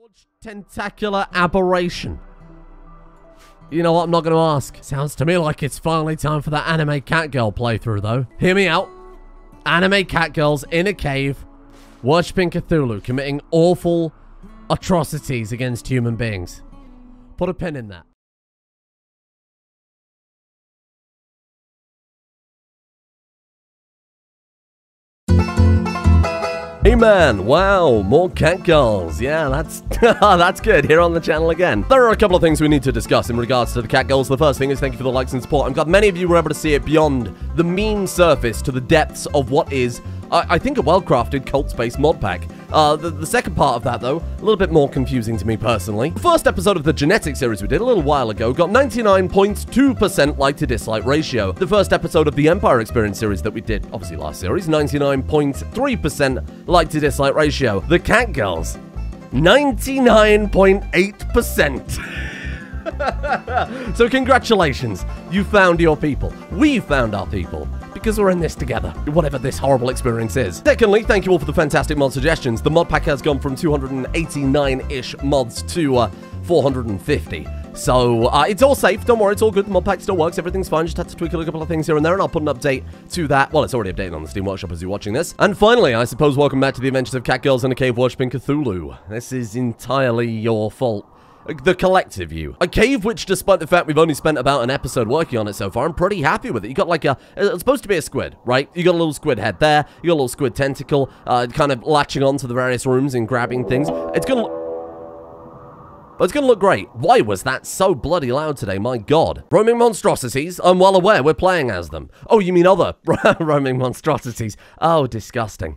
Large tentacular aberration. You know what? I'm not going to ask. Sounds to me like it's finally time for that anime Catgirl playthrough, though. Hear me out. Anime Catgirls in a cave, worshipping Cthulhu, committing awful atrocities against human beings. Put a pin in that. Hey man, wow, more Catgirls. Yeah, that's that's good. Here on the channel again. There are a couple of things we need to discuss in regards to the Catgirls. The first thing is thank you for the likes and support. I'm glad many of you were able to see it beyond the meme surface to the depths of what is, I think, a well-crafted cult-based mod pack. The second part of that, though, a little bit more confusing to me personally. The first episode of the Genetic series we did a little while ago got 99.2% like to dislike ratio. The first episode of the Empire Experience series that we did, obviously last series, 99.3% like to dislike ratio. The Catgirls, 99.8%. So congratulations, you found your people. We found our people. Because we're in this together, whatever this horrible experience is. Secondly, thank you all for the fantastic mod suggestions. The mod pack has gone from 289-ish mods to 450. So, it's all safe. Don't worry, it's all good. The mod pack still works. Everything's fine. Just had to tweak a couple of things here and there, and I'll put an update to that. Well, it's already updated on the Steam Workshop as you're watching this. And finally, I suppose, welcome back to the adventures of Catgirls in a cave worshipping Cthulhu. This is entirely your fault. The collective you. A cave which, despite the fact we've only spent about an episode working on it so far, I'm pretty happy with it. You got like it's supposed to be a squid, right? You got a little squid head there, you got a little squid tentacle, kind of latching onto the various rooms and grabbing things. It's gonna look great. Why was that so bloody loud today? My god. Roaming monstrosities? I'm well aware we're playing as them. Oh, you mean other roaming monstrosities? Oh, disgusting.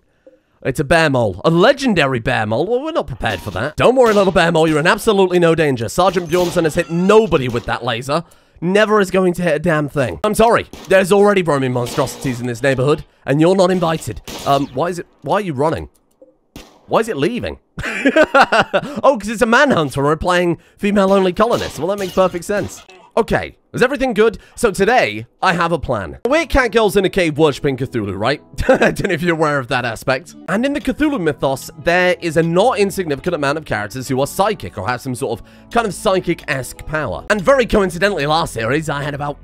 It's a bear mole. A legendary bear mole? Well, we're not prepared for that. Don't worry, little bear mole. You're in absolutely no danger. Sergeant Bjornsson has hit nobody with that laser. Never is going to hit a damn thing. I'm sorry. There's already roaming monstrosities in this neighborhood, and you're not invited. Why are you running? Why is it leaving? Oh, because it's a manhunter or we're playing female-only colonists. Well, that makes perfect sense. Okay, is everything good? So today, I have a plan. We're Catgirls in a cave worshipping Cthulhu, right? I don't know if you're aware of that aspect. And in the Cthulhu mythos, there is a not insignificant amount of characters who are psychic or have some sort of kind of psychic-esque power. And very coincidentally, last series, I had about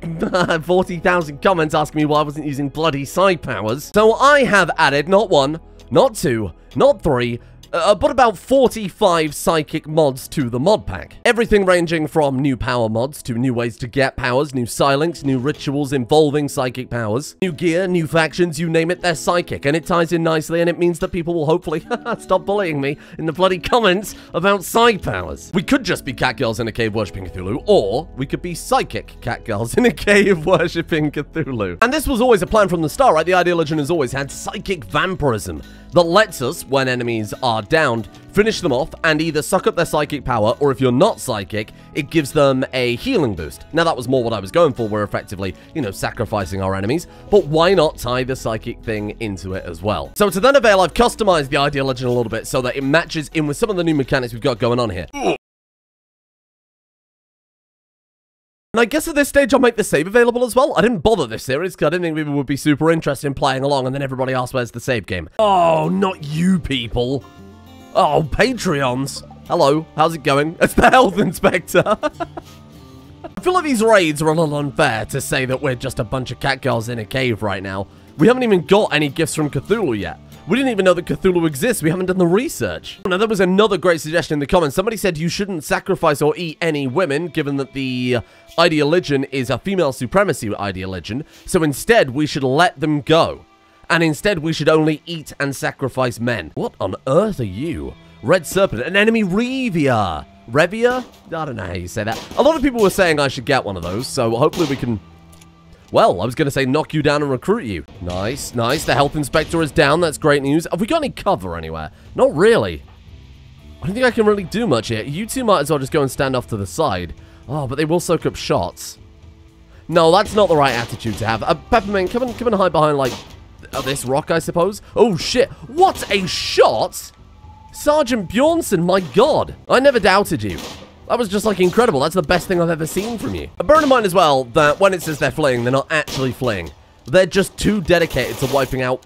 40,000 comments asking me why I wasn't using bloody psi powers. So I have added not one, not two, not three, but about 45 psychic mods to the mod pack. Everything ranging from new power mods to new ways to get powers, new psylinks, new rituals involving psychic powers, new gear, new factions, you name it, they're psychic. And it ties in nicely, and it means that people will hopefully stop bullying me in the bloody comments about psi powers. We could just be Catgirls in a cave worshipping Cthulhu, or we could be psychic Catgirls in a cave worshipping Cthulhu. And this was always a plan from the start, right? The Ideal Legend has always had psychic vampirism that lets us, when enemies are downed, finish them off and either suck up their psychic power, or if you're not psychic, it gives them a healing boost. Now, that was more what I was going for. We're effectively, you know, sacrificing our enemies, but why not tie the psychic thing into it as well? So to that avail, I've customized the Ideal Legend a little bit so that it matches in with some of the new mechanics we've got going on here. And I guess at this stage I'll make the save available as well. I didn't bother this series because I didn't think people would be super interested in playing along, and then everybody asked where's the save game. Oh, not you people. Oh, Patreons. Hello, how's it going? It's the Health Inspector. I feel like these raids are a little unfair to say that we're just a bunch of Catgirls in a cave right now. We haven't even got any gifts from Cthulhu yet. We didn't even know that Cthulhu exists. We haven't done the research. Now, there was another great suggestion in the comments. Somebody said you shouldn't sacrifice or eat any women, given that the Ideal Legend is a female supremacy Ideal Legend. So instead, we should let them go. And instead, we should only eat and sacrifice men. What on earth are you? Red Serpent, an enemy Revia. Revia? I don't know how you say that. A lot of people were saying I should get one of those, so hopefully we can... Well, I was going to say knock you down and recruit you. Nice, nice. The Health Inspector is down. That's great news. Have we got any cover anywhere? Not really. I don't think I can really do much here. You two might as well just go and stand off to the side. Oh, but they will soak up shots. No, that's not the right attitude to have. Peppermint, come and hide behind, like, this rock, I suppose. Oh, shit. What a shot! Sergeant Bjornsson, my god. I never doubted you. That was just, like, incredible. That's the best thing I've ever seen from you. Bear in mind as well that when it says they're fleeing, they're not actually fleeing. They're just too dedicated to wiping out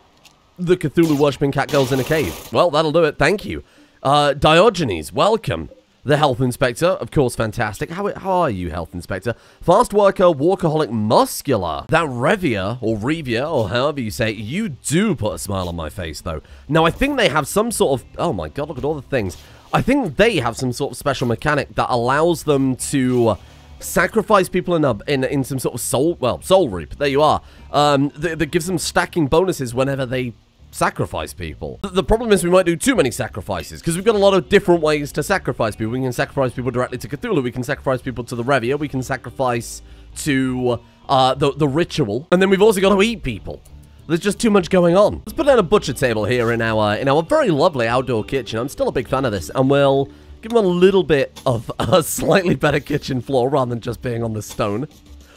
the Cthulhu worshipping Catgirls in a cave. Well, that'll do it. Thank you. Diogenes, welcome. The Health Inspector, of course, fantastic. How are you, Health Inspector? Fast worker, workaholic, muscular. That Revia, or Revia, or however you say it, you do put a smile on my face, though. Now, I think they have some sort of... Oh my god, look at all the things. I think they have some sort of special mechanic that allows them to sacrifice people in some sort of soul reap. There you are. That gives them stacking bonuses whenever they sacrifice people. The problem is we might do too many sacrifices, because we've got a lot of different ways to sacrifice people. We can sacrifice people directly to Cthulhu, we can sacrifice people to the Revia, we can sacrifice to the ritual, and then we've also got to eat people. There's just too much going on. Let's put down a butcher table here in our very lovely outdoor kitchen. I'm still a big fan of this, and we'll give them a little bit of a slightly better kitchen floor rather than just being on the stone.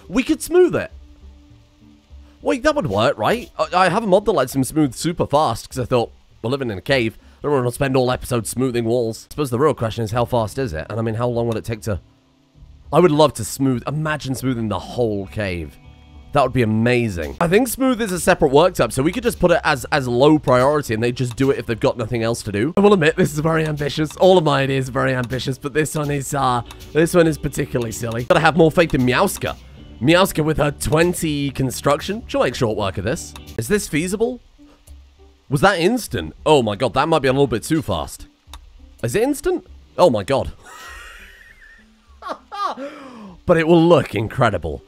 We could smooth it. Wait, that would work, right? I have a mod that lets him smooth super fast, because I thought, we're living in a cave. I don't want to spend all episode smoothing walls. I suppose the real question is, how fast is it? And I mean, how long would it take to... I would love to imagine smoothing the whole cave. That would be amazing. I think smooth is a separate work type, so we could just put it as low priority, and they just do it if they've got nothing else to do. I will admit, this is very ambitious. All of my ideas are very ambitious, but this one is particularly silly. Gotta have more faith in Meowska. Meowska with her 20 construction. She'll make short work of this. Is this feasible? Was that instant? Oh my god, that might be a little bit too fast. Is it instant? Oh my god. But it will look incredible.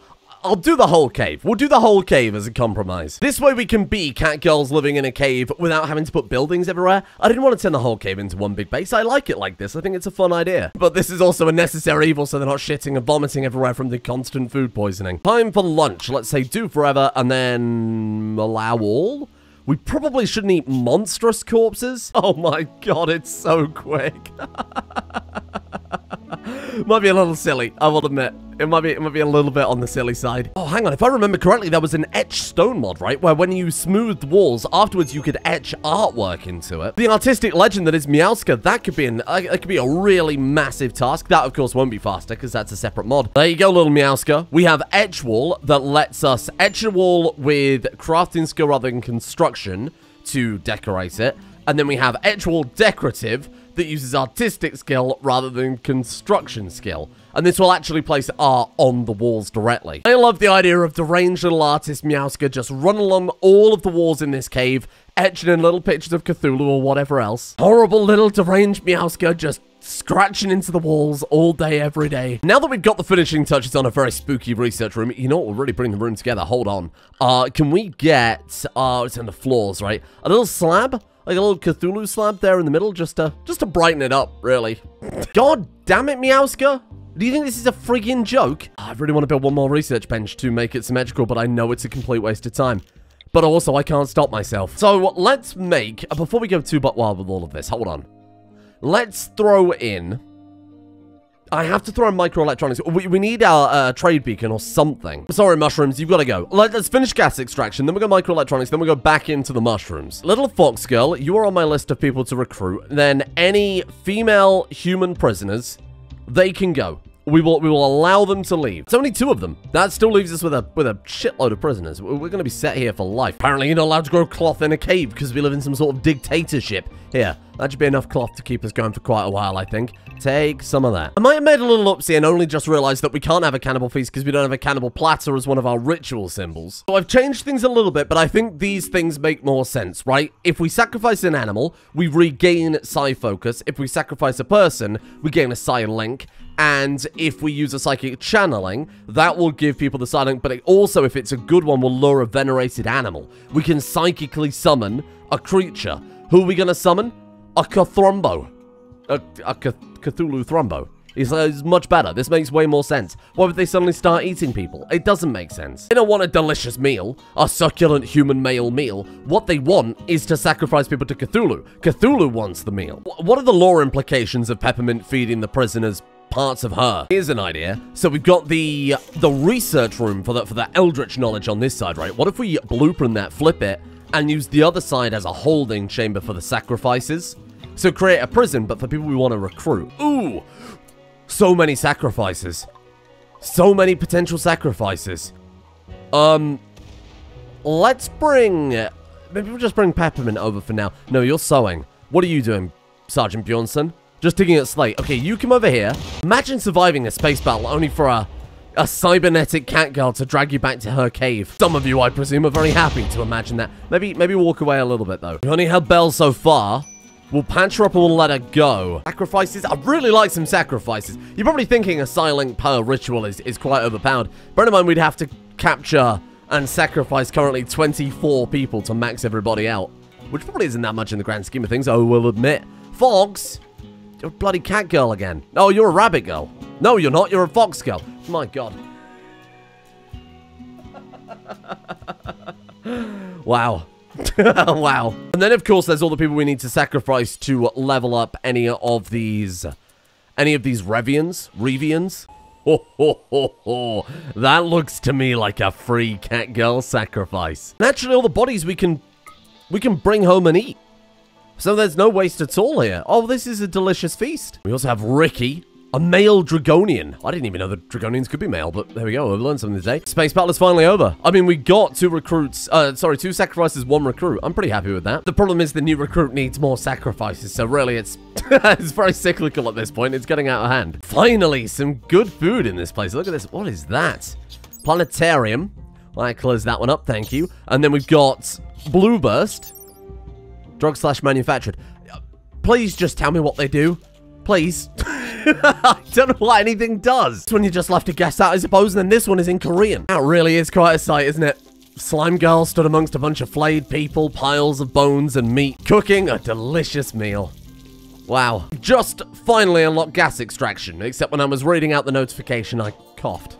I'll do the whole cave. We'll do the whole cave as a compromise. This way we can be cat girls living in a cave without having to put buildings everywhere. I didn't want to turn the whole cave into one big base. I like it like this. I think it's a fun idea. But this is also a necessary evil so they're not shitting and vomiting everywhere from the constant food poisoning. Time for lunch. Let's say do forever and then allow all. We probably shouldn't eat monstrous corpses. Oh my god, it's so quick. Might be a little silly, I will admit. It might be a little bit on the silly side. Oh, hang on. If I remember correctly, there was an etch stone mod, right? Where when you smoothed walls, afterwards you could etch artwork into it. The artistic legend that is Meowska, that could be a really massive task. That, of course, won't be faster because that's a separate mod. There you go, little Meowska. We have etch wall that lets us etch a wall with crafting skill rather than construction to decorate it. And then we have etch wall decorative that uses artistic skill rather than construction skill. And this will actually place art on the walls directly. I love the idea of deranged little artist Meowska just run along all of the walls in this cave, etching in little pictures of Cthulhu or whatever else. Horrible little deranged Meowska just scratching into the walls all day, every day. Now that we've got the finishing touches on a very spooky research room, you know what will really bring the room together? Hold on. Can we get, it's on the floors, right? A little slab? Like a little Cthulhu slab there in the middle, just to brighten it up, really. God damn it, Meowska. Do you think this is a friggin' joke? I really want to build one more research bench to make it symmetrical, but I know it's a complete waste of time. But also, I can't stop myself. So, let's make, before we go too butt wild with all of this, hold on. Let's throw in... I have to throw in microelectronics. We need our trade beacon or something. Sorry, mushrooms, you've got to go. Let's finish gas extraction, then we go microelectronics, then we go back into the mushrooms. Little Fox Girl, you are on my list of people to recruit. Then any female human prisoners, they can go. We will allow them to leave. It's only 2 of them. That still leaves us with a shitload of prisoners. We're going to be set here for life. Apparently, you're not allowed to grow cloth in a cave because we live in some sort of dictatorship. Here, that should be enough cloth to keep us going for quite a while, I think. Take some of that. I might have made a little upsie and only just realized that we can't have a cannibal feast because we don't have a cannibal platter as one of our ritual symbols. So I've changed things a little bit, but I think these things make more sense, right? If we sacrifice an animal, we regain psi focus. If we sacrifice a person, we gain a psi link. And if we use a psychic channeling, that will give people the psi link, but it also, if it's a good one, will lure a venerated animal. We can psychically summon a creature. Who are we going to summon? A Cthulhu. A Cthulhu Thrumbo. It's much better. This makes way more sense. Why would they suddenly start eating people? It doesn't make sense. They don't want a delicious meal, a succulent human male meal. What they want is to sacrifice people to Cthulhu. Cthulhu wants the meal. What are the lore implications of Peppermint feeding the prisoners parts of her? Here's an idea. So we've got the research room for the eldritch knowledge on this side, right? What if we blueprint that, flip it, and use the other side as a holding chamber for the sacrifices? So create a prison, but for people we want to recruit. Ooh! So many sacrifices. So many potential sacrifices. Let's bring... Maybe we'll just bring Peppermint over for now. No, you're sewing. What are you doing? Sergeant Bjornsson. Just digging at Slate. Okay, you come over here. Imagine surviving a space battle only for a cybernetic cat girl to drag you back to her cave. Some of you, I presume, are very happy to imagine that. Maybe walk away a little bit, though. We only have Belle so far. We'll patch her up and we'll let her go. Sacrifices? I really like some sacrifices. You're probably thinking a silent pearl ritual is quite overpowered. Bear in mind, we'd have to capture and sacrifice currently 24 people to max everybody out, which probably isn't that much in the grand scheme of things, I will admit. Fox? You're a bloody cat girl again. No, you're a rabbit girl. No, you're not. You're a fox girl. My God. Wow. Wow. And then, of course, there's all the people we need to sacrifice to level up any of these Revians. Ho, ho, ho, ho. That looks to me like a free cat girl sacrifice. Naturally, all the bodies we can bring home and eat. So there's no waste at all here. Oh, this is a delicious feast. We also have Ricky, a male Dragonian. I didn't even know that Dragonians could be male, but there we go. We've learned something today. Space battle is finally over. I mean, we got 2 sacrifices, 1 recruit. I'm pretty happy with that. The problem is the new recruit needs more sacrifices, so really it's it's very cyclical at this point. It's getting out of hand. Finally, some good food in this place. Look at this. What is that? Planetarium. I close that one up, thank you. And then we've got Blue Burst. Drug/manufactured. Please just tell me what they do. Please. I don't know what anything does. This one you just left to guess out, I suppose, and then this one is in Korean. That really is quite a sight, isn't it? Slime girl stood amongst a bunch of flayed people, piles of bones and meat, cooking a delicious meal. Wow. Just finally unlocked gas extraction, except when I was reading out the notification, I coughed.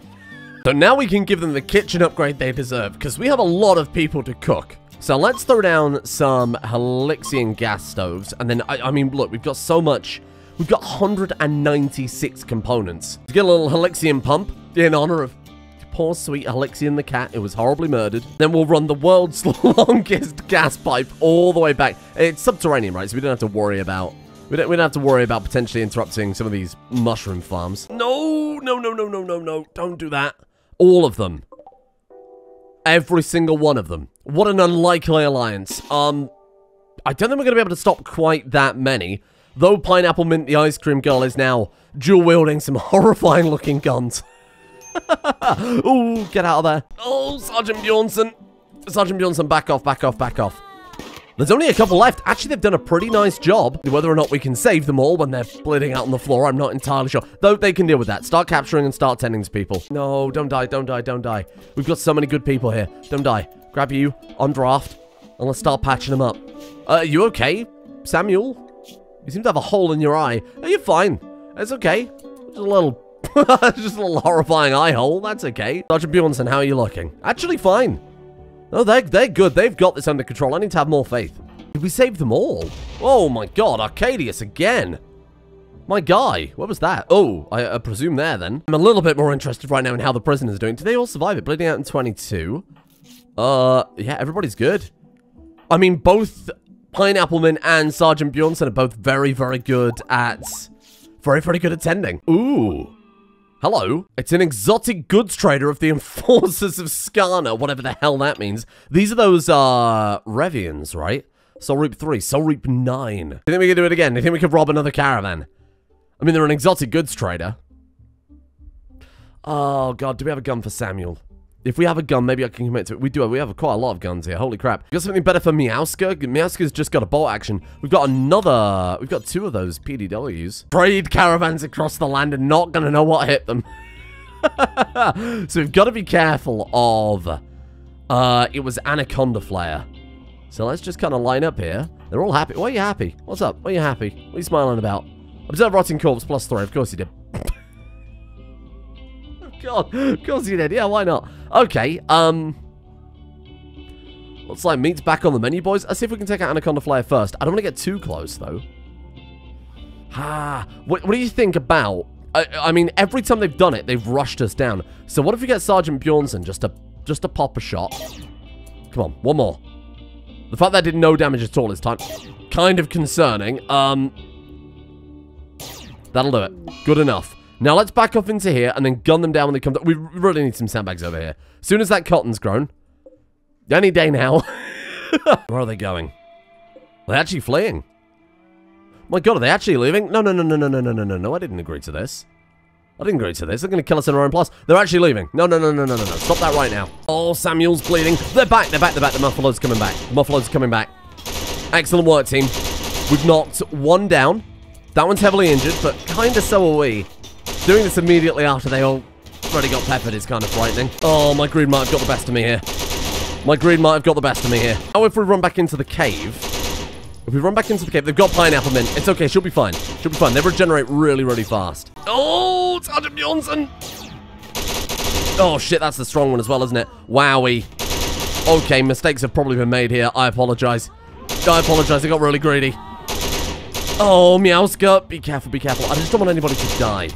So now we can give them the kitchen upgrade they deserve, because we have a lot of people to cook. So let's throw down some Helixian gas stoves. And then, I mean, look, we've got so much. We've got 196 components. Let's get a little Helixian pump in honor of poor sweet Helixian the cat. It was horribly murdered. Then we'll run the world's longest gas pipe all the way back. It's subterranean, right? So we don't have to worry about... We don't have to worry about potentially interrupting some of these mushroom farms. No, no, no, no, no, no, no. Don't do that. All of them. Every single one of them. What an unlikely alliance. I don't think we're going to be able to stop quite that many. Though Pineapple Mint, the ice cream girl, is now dual-wielding some horrifying-looking guns. Ooh, get out of there. Oh, Sergeant Bjornsson. Sergeant Bjornsson, back off, back off, back off. There's only a couple left. Actually, they've done a pretty nice job. Whether or not we can save them all when they're bleeding out on the floor, I'm not entirely sure. Though they can deal with that. Start capturing and start tending to people. No, don't die, don't die, don't die. We've got so many good people here. Don't die. Grab you on draft, and let's start patching them up. Are you okay, Samuel? You seem to have a hole in your eye. Oh, you're fine. It's okay. Just a little, just a little horrifying eye hole. That's okay. Sergeant Bjornsson, how are you looking? Actually fine. Oh, they're good. They've got this under control. I need to have more faith. Did we save them all? Oh my God, Arcadius again. My guy. What was that? Oh, I presume there then. I'm a little bit more interested right now in how the prisoners are doing. Did they all survive it? Bleeding out in 22. Yeah, everybody's good. I mean, both Pineapple Mint and Sergeant Bjornsson are both very, very good at... Very good at tending. Ooh. Hello. It's an exotic goods trader of the Enforcers of Skarna, whatever the hell that means. These are those, Revians, right? Soul Reap 3, Soul Reap 9. Do you think we can do it again? Do you think we could rob another caravan? I mean, they're an exotic goods trader. Oh, God, do we have a gun for Samuel? If we have a gun, maybe I can commit to it. We do. We have quite a lot of guns here. Holy crap. We got something better for Meowska. Meowska's just got a bolt action. We've got another... We've got 2 of those PDWs. Trade caravans across the land and not going to know what hit them. So we've got to be careful of... it was Anaconda Flare. So let's just kind of line up here. They're all happy. Why are you happy? What's up? Why are you happy? What are you smiling about? Observe Rotting Corpse +3. Of course you did. God, of course you did. Yeah, why not? Okay, looks like meat's back on the menu, boys. Let's see if we can take out Anaconda Flare first. I don't want to get too close, though. What do you think about... I mean, every time they've done it, they've rushed us down. So what if we get Sergeant Bjornsson just to pop a shot? Come on, one more. The fact that did no damage at all this time, kind of concerning. That'll do it. Good enough. Now let's back off into here and then gun them down when they come down. We really need some sandbags over here. As soon as that cotton's grown. Any day now. Where are they going? They're actually fleeing. My god, are they actually leaving? No, no, no, no, no, no, no, no, no, no. I didn't agree to this. I didn't agree to this. They're going to kill us in our own plus. They're actually leaving. No, no, no, no, no, no, no. Stop that right now. Oh, Samuel's bleeding. They're back. They're back. They're back. The Muffalo's coming back. The Muffalo's coming back. Excellent work, team. We've knocked one down. That one's heavily injured, but kind of so are we. Doing this immediately after they already got peppered is kind of frightening. Oh, my greed might have got the best of me here. My greed might have got the best of me here. Oh, if we run back into the cave... If we run back into the cave, they've got pineapple mint. It's okay, she'll be fine. She'll be fine. They regenerate really, really fast. Oh, Sergeant Bjornsson! Oh, shit, that's the strong one as well, isn't it? Wowie. Okay, mistakes have probably been made here. I apologize. I apologize, I got really greedy. Oh, Meowska. Be careful, be careful. I just don't want anybody to die.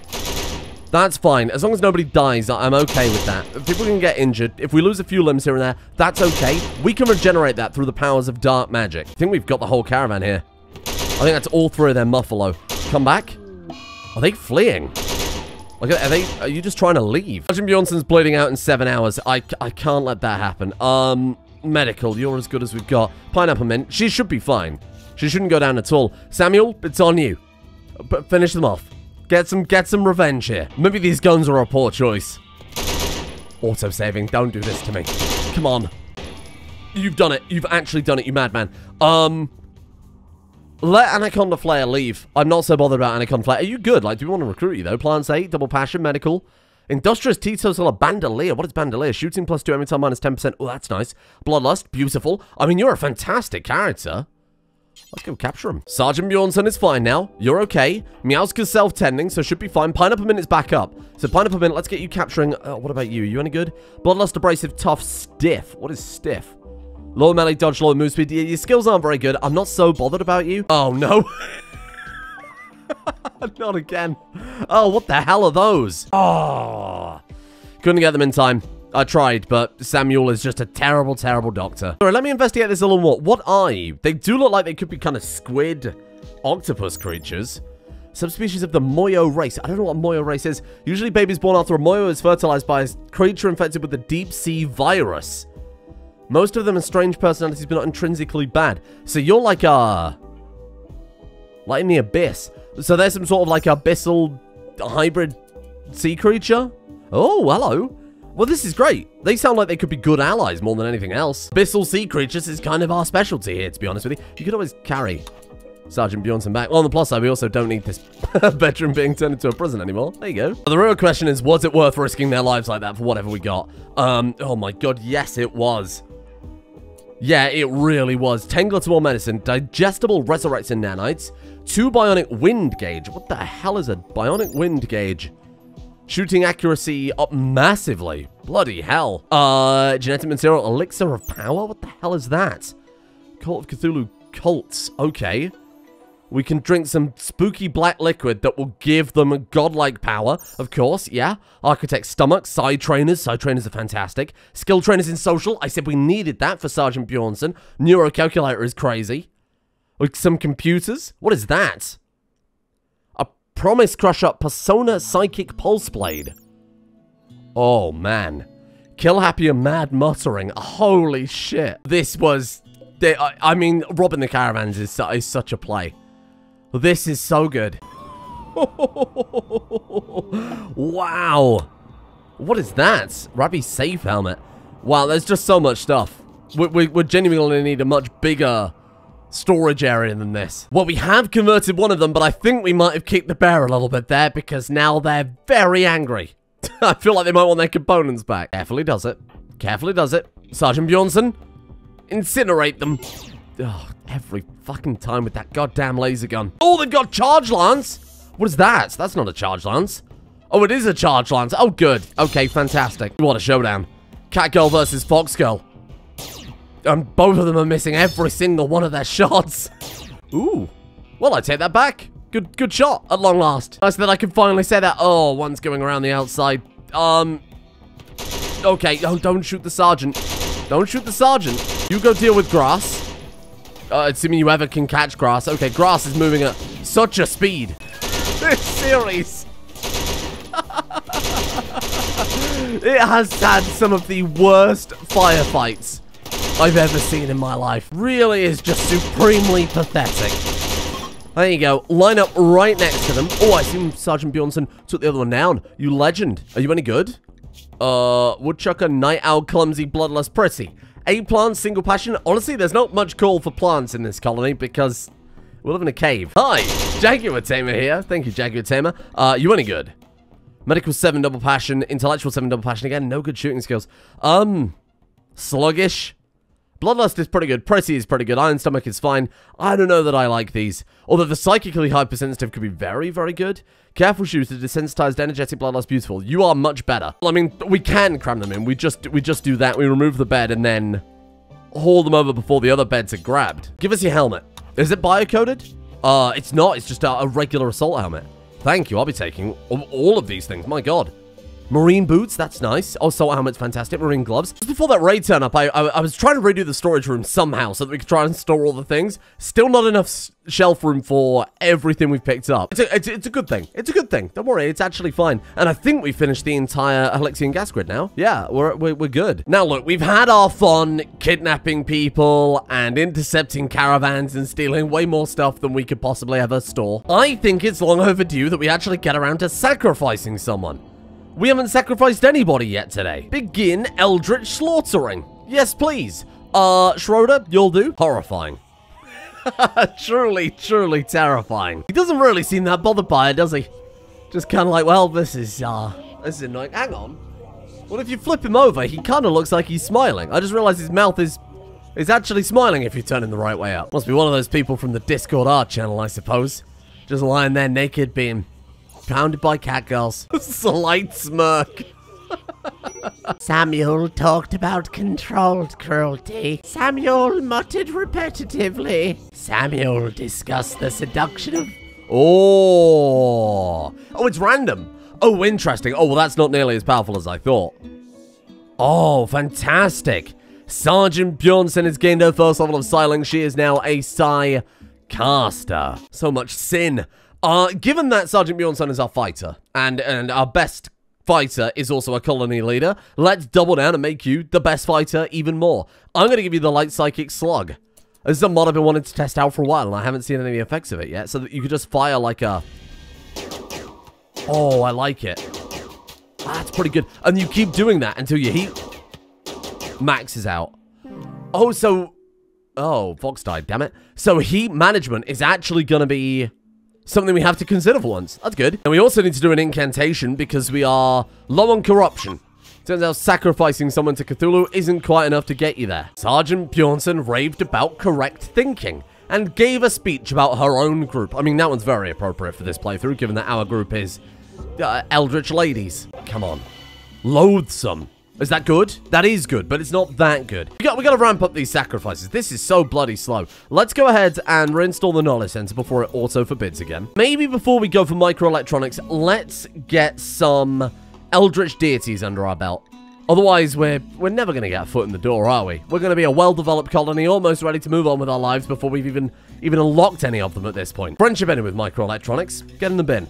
That's fine. As long as nobody dies, I'm okay with that. People can get injured. If we lose a few limbs here and there, that's okay. We can regenerate that through the powers of dark magic. I think we've got the whole caravan here. I think that's all three of them Muffalo. Come back. Are they fleeing? Like, are you just trying to leave? Sergeant Bjornsson's bleeding out in 7 hours. I can't let that happen. Medical, you're as good as we've got. Pineapple Mint, she should be fine. She shouldn't go down at all. Samuel, it's on you. But finish them off. Get some revenge here. Maybe these guns are a poor choice. Auto-saving. Don't do this to me. Come on. You've done it. You've actually done it, you madman. Let Anaconda Flare leave. I'm not so bothered about Anaconda Flare. Are you good? Like, do we want to recruit you, though? Plants 8, double passion, medical. Industrious Teetotaler Bandolier. What is Bandolier? Shooting +2, every time -10%. Oh, that's nice. Bloodlust. Beautiful. I mean, you're a fantastic character. Let's go capture him. Sergeant Bjornsson is fine now. You're okay. Meowska's self-tending, so should be fine. Pineapple Mint is back up. So Pineapple Mint, let's get you capturing... what about you? Are you any good? Bloodlust, Abrasive, Tough, Stiff. What is Stiff? Low melee, dodge, low move speed. Your skills aren't very good. I'm not so bothered about you. Oh, no. Not again. Oh, what the hell are those? Oh. Couldn't get them in time. I tried, but Samuel is just a terrible, terrible doctor. All right, let me investigate this a little more. What are you? They do look like they could be kind of squid, octopus creatures. Subspecies of the Moyo race. I don't know what Moyo race is. Usually babies born after a Moyo is fertilized by a creature infected with the deep sea virus. Most of them are strange personalities, but not intrinsically bad. So you're like a... like in the abyss. So there's some sort of like abyssal hybrid sea creature? Oh, hello. Well, this is great. They sound like they could be good allies more than anything else. Abyssal sea creatures is kind of our specialty here, to be honest with you. You could always carry Sergeant Bjornsson back. Well, on the plus side, we also don't need this bedroom being turned into a prison anymore. There you go. But the real question is, was it worth risking their lives like that for whatever we got? Oh my god, yes, it was. Yeah, it really was. 10 Glittermore Medicine, digestible resurrecting nanites, 2 bionic wind gauge. What the hell is a bionic wind gauge? Shooting accuracy up massively. Bloody hell. Genetic material, elixir of power? What the hell is that? Cult of Cthulhu cults. Okay. We can drink some spooky black liquid that will give them a godlike power. Of course, yeah. Architect stomach, side trainers. Side trainers are fantastic. Skill trainers in social. I said we needed that for Sergeant Bjornsson. Neurocalculator is crazy. Like some computers. What is that? Promise Crusher Persona Psychic Pulse Blade. Oh, man. Kill Happy and Mad Muttering. Holy shit. This was... I mean, robbing the caravans is such a play. This is so good. Wow. What is that? Ravi Safe Helmet. Wow, there's just so much stuff. We're genuinely going to need a much bigger... storage area than this. Well, we have converted one of them, but I think we might have kicked the bear a little bit there because now they're very angry. I feel like they might want their components back. Carefully does it. Carefully does it. Sergeant Bjornsson, incinerate them. Oh, every fucking time with that goddamn laser gun. Oh, they've got charge lance. What is that? That's not a charge lance. Oh, it is a charge lance. Oh, good. Okay, fantastic. What a showdown. Catgirl versus Foxgirl. And both of them are missing every single one of their shots. Ooh. Well, I take that back. Good shot at long last. Nice that I can finally say that. Oh, one's going around the outside. Okay. Oh, don't shoot the sergeant. Don't shoot the sergeant. You go deal with grass. Assuming you ever can catch grass. Okay, grass is moving at such a speed. This series. It has had some of the worst firefights I've ever seen in my life. Really is just supremely pathetic. There you go. Line up right next to them. Oh, I see Sergeant Bjornsson took the other one down. You legend. Are you any good? Woodchucker, Night Owl, Clumsy, Bloodlust, Pretty. 8 plants, single passion. Honestly, there's not much call for plants in this colony because we live in a cave. Hi, Jaguar Tamer here. Thank you, Jaguar Tamer. You any good? Medical 7 double passion, intellectual 7 double passion again. No good shooting skills. Sluggish. Bloodlust is pretty good. Pretty is pretty good. Iron Stomach is fine. I don't know that I like these. Although the psychically hypersensitive could be very, very good. Careful Shooter, desensitized, energetic, Bloodlust, beautiful. You are much better. I mean, we can cram them in. We just do that. We remove the bed and then haul them over before the other beds are grabbed. Give us your helmet. Is it biocoded? It's not. It's just a regular assault helmet. Thank you. I'll be taking all of these things. My God. Marine boots, that's nice. Oh, assault helmet's fantastic. Marine gloves. Just before that raid turn up, I was trying to redo the storage room somehow so that we could try and store all the things. Still not enough shelf room for everything we've picked up. It's a good thing. It's a good thing. Don't worry, it's actually fine. And I think we finished the entire Helixian gas grid now. Yeah, we're good. Now look, we've had our fun kidnapping people and intercepting caravans and stealing way more stuff than we could possibly ever store. I think it's long overdue that we actually get around to sacrificing someone. We haven't sacrificed anybody yet today. Begin Eldritch slaughtering. Yes, please. Schroeder, you'll do. Horrifying. Truly, truly terrifying. He doesn't really seem that bothered by it, does he? Just kind of like, well, this is annoying. Hang on. Well, if you flip him over, he kind of looks like he's smiling. I just realized his mouth is actually smiling if you turn him the right way up. Must be one of those people from the Discord art channel, I suppose. Just lying there naked, being pounded by catgirls. Slight smirk. Samuel talked about controlled cruelty. Samuel muttered repetitively. Samuel discussed the seduction of... Oh, it's random. Oh, interesting. Oh, well, that's not nearly as powerful as I thought. Oh, fantastic. Sergeant Bjornsson has gained her first level of Psyling. She is now a Psy caster. So much sin. Given that Sergeant Bjornsson is our fighter, and our best fighter is also a colony leader, let's double down and make you the best fighter even more. I'm going to give you the Light Psychic Slug. This is a mod I've been wanting to test out for a while, and I haven't seen any effects of it yet, so that you could just fire like a... Oh, I like it. That's pretty good. And you keep doing that until your heat maxes out. Oh, so... Oh, Fox died, damn it. So heat management is actually going to be something we have to consider for once. That's good. And we also need to do an incantation because we are low on corruption. Turns out sacrificing someone to Cthulhu isn't quite enough to get you there. Sergeant Bjornsson raved about correct thinking and gave a speech about her own group. I mean, that one's very appropriate for this playthrough, given that our group is Eldritch Ladies. Come on. Loathsome. Is that good? That is good, but it's not that good. We got to ramp up these sacrifices. This is so bloody slow. Let's go ahead and reinstall the Knowledge Center before it auto forbids again. Maybe before we go for microelectronics, let's get some Eldritch deities under our belt. Otherwise, we're never going to get a foot in the door, are we? We're going to be a well-developed colony, almost ready to move on with our lives before we've even unlocked any of them at this point. Friendship ended with microelectronics. Get in the bin.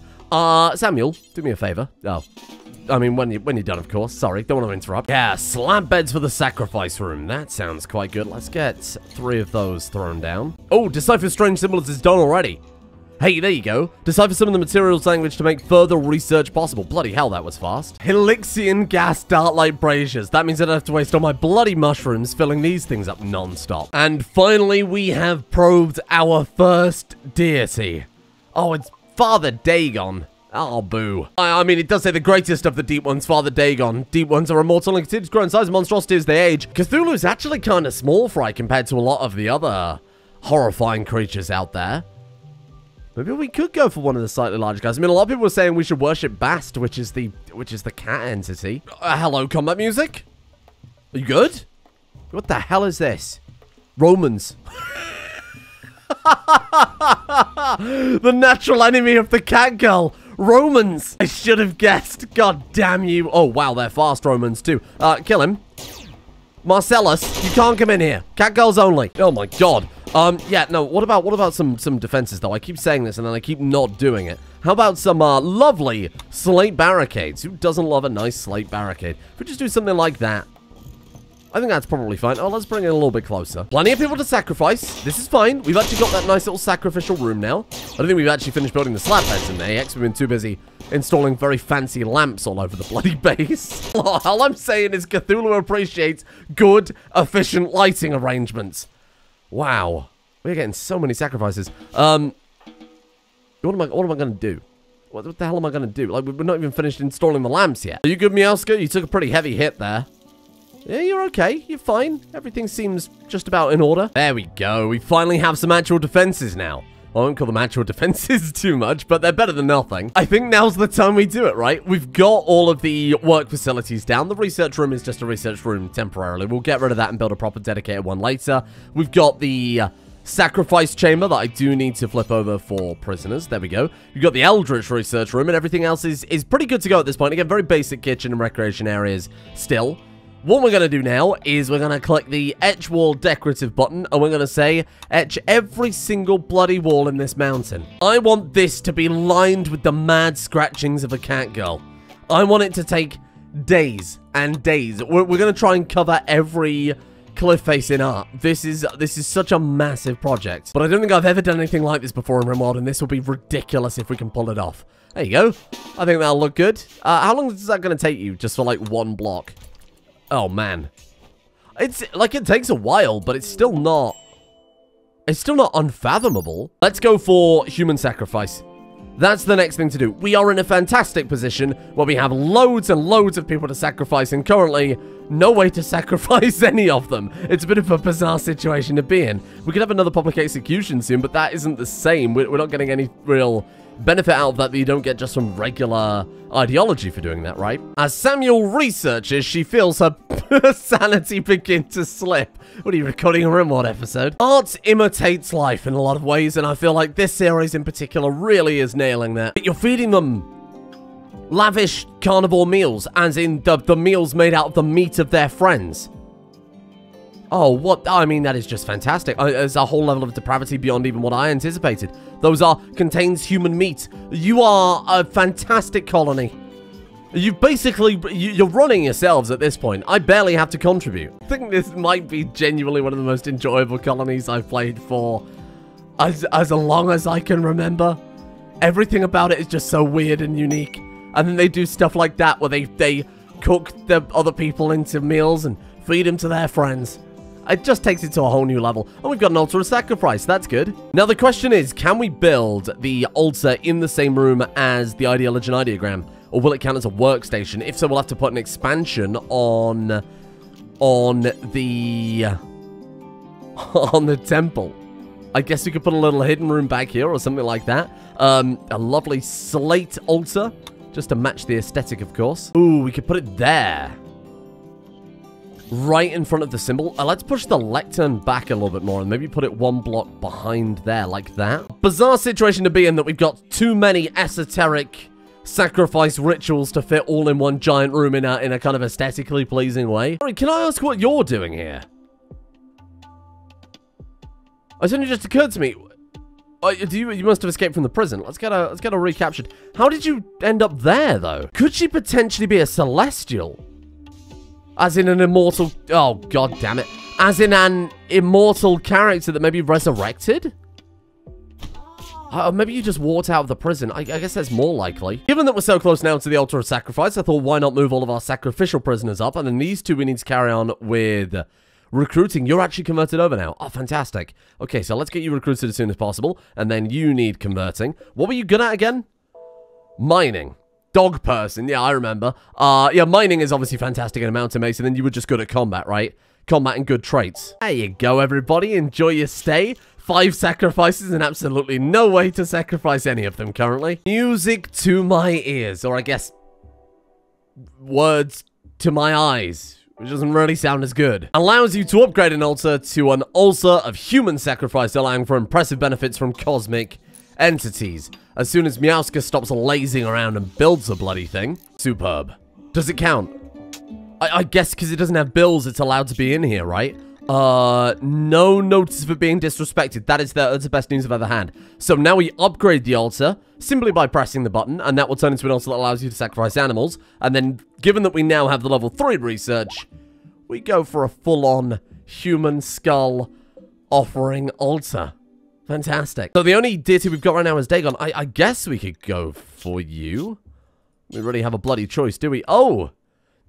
Samuel, do me a favor. Oh. I mean, when you're done, of course. Sorry, don't want to interrupt. Yeah, slab beds for the sacrifice room. That sounds quite good. Let's get 3 of those thrown down. Oh, decipher strange symbols is done already. Hey, there you go. Decipher some of the materials language to make further research possible. Bloody hell, that was fast. Helixian gas dartlight braziers. That means I don't have to waste all my bloody mushrooms filling these things up non-stop. And finally, we have probed our first deity. Oh, it's Father Dagon. Oh, boo. I mean, it does say the greatest of the deep ones, Father Dagon. Deep ones are immortal and continue to grow in size and monstrosity as they age. Cthulhu is actually kind of small fry compared to a lot of the other horrifying creatures out there. Maybe we could go for one of the slightly larger guys. I mean, a lot of people were saying we should worship Bast, which is the cat entity. Hello, combat music? Are you good? What the hell is this? Romans. The natural enemy of the cat girl. Romans! I should have guessed. God damn you. Oh, wow, they're fast Romans, too. Kill him. Marcellus, you can't come in here. Cat girls only. Oh, my God. Yeah, no, what about some defenses, though? I keep saying this, and then I keep not doing it. How about some, lovely slate barricades? Who doesn't love a nice slate barricade? If we just do something like that. I think that's probably fine. Oh, let's bring it a little bit closer. Plenty of people to sacrifice. This is fine. We've actually got that nice little sacrificial room now. I don't think we've actually finished building the slab beds in AX. We've been too busy installing very fancy lamps all over the bloody base. All I'm saying is Cthulhu appreciates good, efficient lighting arrangements. Wow. We're getting so many sacrifices. What am I going to do? What the hell am I going to do? Like, we're not even finished installing the lamps yet. Are you good, Meowska? You took a pretty heavy hit there. Yeah, you're okay. You're fine. Everything seems just about in order. There we go. We finally have some actual defenses now. I won't call them actual defenses too much, but they're better than nothing. I think now's the time we do it, right? We've got all of the work facilities down. The research room is just a research room temporarily. We'll get rid of that and build a proper dedicated one later. We've got the sacrifice chamber that I do need to flip over for prisoners. There we go. You've got the Eldritch research room, and everything else is pretty good to go at this point. Again, very basic kitchen and recreation areas still. What we're going to do now is we're going to click the etch wall decorative button, and we're going to say, etch every single bloody wall in this mountain. I want this to be lined with the mad scratchings of a cat girl. I want it to take days and days. We're going to try and cover every cliff face in art. This is such a massive project, but I don't think I've ever done anything like this before in RimWorld, and this will be ridiculous if we can pull it off. There you go. I think that'll look good. How long is that going to take you just for like one block? Oh, man. It's, like, it takes a while, but it's still not unfathomable. Let's go for human sacrifice. That's the next thing to do. We are in a fantastic position where we have loads and loads of people to sacrifice, and currently, no way to sacrifice any of them. It's a bit of a bizarre situation to be in. We could have another public execution soon, but that isn't the same. We're not getting any real benefit out of that you don't get just from regular ideology for doing that, right? As Samuel researches, she feels her sanity begin to slip. What are you, recording a RimWorld episode? Art imitates life in a lot of ways, and I feel like this series in particular really is nailing that. You're feeding them lavish carnivore meals, as in the meals made out of the meat of their friends. Oh, what? I mean, that is just fantastic. There's a whole level of depravity beyond even what I anticipated. Those contains human meat. You are a fantastic colony. You've basically, you're running yourselves at this point. I barely have to contribute. I think this might be genuinely one of the most enjoyable colonies I've played for as long as I can remember. Everything about it is just so weird and unique. And then they do stuff like that where they cook the other people into meals and feed them to their friends. It just takes it to a whole new level. And we've got an altar of sacrifice. That's good. Now, the question is, can we build the altar in the same room as the ideology ideogram? Or will it count as a workstation? If so, we'll have to put an expansion on the temple. I guess we could put a little hidden room back here or something like that. A lovely slate altar, just to match the aesthetic, of course. Ooh, we could put it there. Right in front of the symbol. Let's push the lectern back a little bit more and maybe put it one block behind there, like that. Bizarre situation to be in that we've got too many esoteric sacrifice rituals to fit all in one giant room in a kind of aesthetically pleasing way. Sorry, can I ask what you're doing here? It's only just occurred to me. You must have escaped from the prison. Let's get her recaptured. How did you end up there, though? Could she potentially be a celestial? As in an immortal... Oh, god damn it. As in an immortal character that maybe resurrected? Maybe you just walked out of the prison. I guess that's more likely. Given that we're so close now to the altar of sacrifice, I thought, why not move all of our sacrificial prisoners up? And then these two we need to carry on with recruiting. You're actually converted over now. Oh, fantastic. Okay, so let's get you recruited as soon as possible. And then you need converting. What were you good at again? Mining. Dog person, yeah, I remember. Yeah, mining is obviously fantastic in a mountain maze, and then you were just good at combat, right? Combat and good traits. There you go, everybody. Enjoy your stay. 5 sacrifices and absolutely no way to sacrifice any of them currently. Music to my ears, or I guess words to my eyes, which doesn't really sound as good. Allows you to upgrade an altar to an altar of human sacrifice, allowing for impressive benefits from cosmic entities. As soon as Meowska stops lazing around and builds a bloody thing. Superb. Does it count? I guess because it doesn't have bills, it's allowed to be in here, right? No notice of it being disrespected. That's the best news I've ever had. So now we upgrade the altar simply by pressing the button, and that will turn into an altar that allows you to sacrifice animals. And then, given that we now have the level 3 research, we go for a full-on human skull offering altar. Fantastic. So the only deity we've got right now is Dagon. I guess we could go for you. We really have a bloody choice, do we? Oh!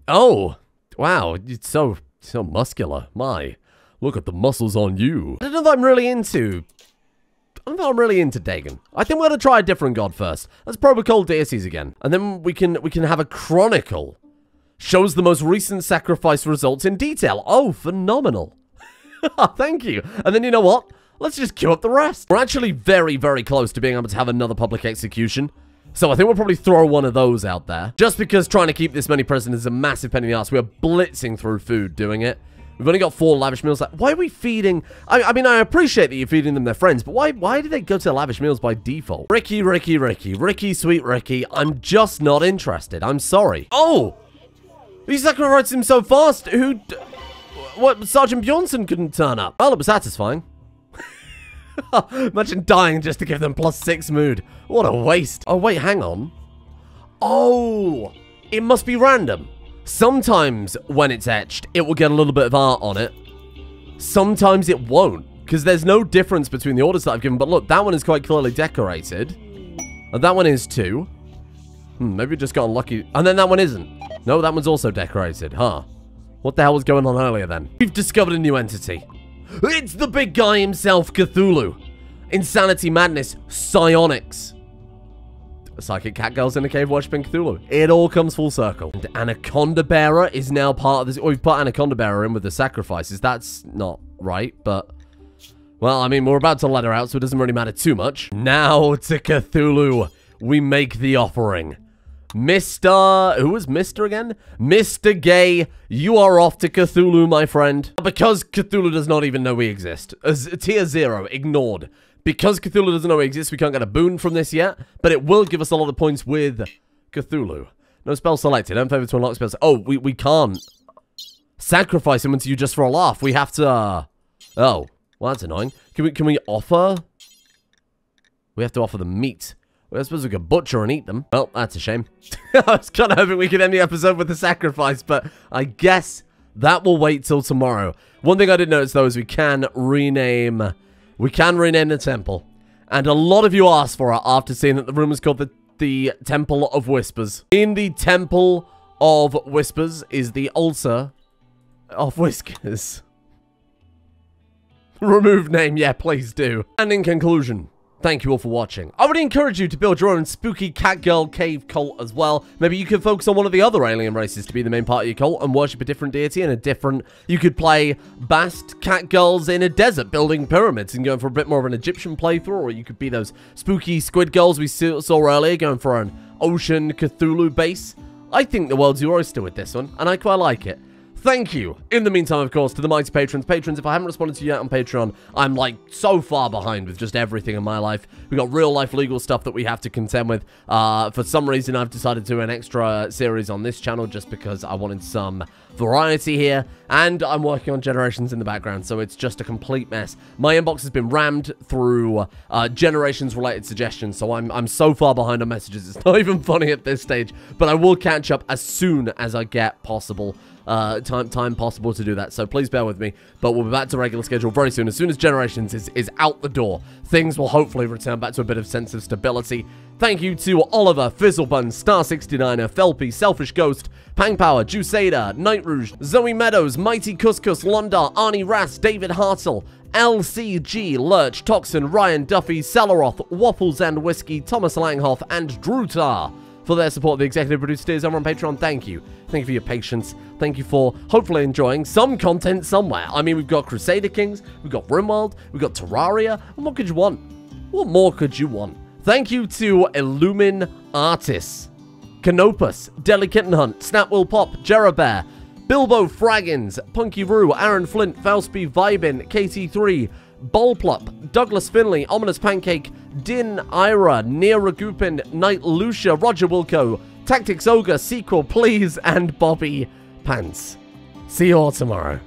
Oh! Wow, it's so muscular. My, look at the muscles on you. I don't know if I'm really into... I don't know if I'm really into Dagon. I think we're going to try a different god first. Let's probe occult deities again. And then we can have a chronicle. Shows the most recent sacrifice results in detail. Oh, phenomenal. Thank you. And then you know what? Let's just queue up the rest. We're actually very, very close to being able to have another public execution. So I think we'll probably throw one of those out there. Just because trying to keep this many prisoners is a massive pain in the ass. We are blitzing through food doing it. We've only got 4 lavish meals. Why are we feeding... I mean, I appreciate that you're feeding them their friends, but why do they go to lavish meals by default? Ricky, sweet Ricky, I'm just not interested. I'm sorry. Oh! He sacrificed him so fast. What? Sergeant Bjornsson couldn't turn up. Well, it was satisfying. Imagine dying just to give them +6 mood. What a waste. Oh, wait, hang on. Oh, it must be random. Sometimes when it's etched, it will get a little bit of art on it. Sometimes it won't, because there's no difference between the orders that I've given. But look, that one is quite clearly decorated. And that one is too. Maybe we just got unlucky. And then that one isn't. No, that one's also decorated, huh? What the hell was going on earlier then? We've discovered a new entity. It's the big guy himself, Cthulhu. Insanity, madness, psionics. Psychic cat girls in a cave worshipping Cthulhu. It all comes full circle. And Anaconda Bearer is now part of this. We've put Anaconda Bearer in with the sacrifices. That's not right, but... Well, I mean, we're about to let her out, so it doesn't really matter too much. Now to Cthulhu, we make the offering. Mr. Who is Mr. again? Mr. Gay, you are off to Cthulhu, my friend. Because Cthulhu does not even know we exist. As tier 0, ignored. Because Cthulhu doesn't know we exist, we can't get a boon from this yet, but it will give us a lot of points with Cthulhu. No spell selected. Don't favor to unlock spells. Oh, we can't sacrifice him until you just for a laugh. We have to, Oh, well, that's annoying. Can we offer? We have to offer them meat. Well, I suppose we could butcher and eat them. Well, that's a shame. I was kind of hoping we could end the episode with a sacrifice, but I guess that will wait till tomorrow. One thing I did notice, though, is we can rename the temple. And a lot of you asked for it after seeing that the room is called the Temple of Whispers. In the Temple of Whispers is the altar of Whiskers. Remove name, yeah, please do. And in conclusion, thank you all for watching. I would encourage you to build your own spooky catgirl cave cult as well. Maybe you could focus on one of the other alien races to be the main part of your cult and worship a different deity and a different... You could play Bast catgirls in a desert building pyramids and going for a bit more of an Egyptian playthrough, or you could be those spooky squid girls we saw earlier going for an ocean Cthulhu base. I think the world's your oyster with this one, and I quite like it. Thank you. In the meantime, of course, to the mighty patrons. Patrons, if I haven't responded to you yet on Patreon, I'm, like, so far behind with just everything in my life. We got real-life legal stuff that we have to contend with. For some reason, I've decided to do an extra series on this channel just because I wanted some variety here. And I'm working on Generations in the background, so it's just a complete mess. My inbox has been rammed through Generations-related suggestions, so I'm so far behind on messages. It's not even funny at this stage, but I will catch up as soon as I get possible. Time possible to do that, so please bear with me, but we'll be back to regular schedule very soon. As soon as Generations is out the door, things will hopefully return back to a bit of sense of stability. Thank you to Oliver, Fizzlebun, Star69er, Felpy, Selfish Ghost, Pang Power, Jusada, Night Rouge, Zoe Meadows, Mighty Couscous, Londar, Arnie Rass, David Hartle, LCG, Lurch, Toxin, Ryan Duffy, Celeroth, Waffles and Whiskey, Thomas Langhoff, and Drutar for their support of the executive producers over on Patreon. Thank you. Thank you for your patience. Thank you for hopefully enjoying some content somewhere. I mean, we've got Crusader Kings, we've got RimWorld, we've got Terraria. What could you want? What more could you want? Thank you to Illumin Artists, Canopus, Delicate Hunt, Snapwill Pop, Jerabear, Bilbo Fraggins, Punky Roo, Aaron Flint, Faustby Vibin, KT3, Bolplup, Douglas Finley, Ominous Pancake, Din Ira, Nira Gupin, Knight Lucia, Roger Wilco, Tactics Ogre, Sequel Please, and Bobby Pants. See you all tomorrow.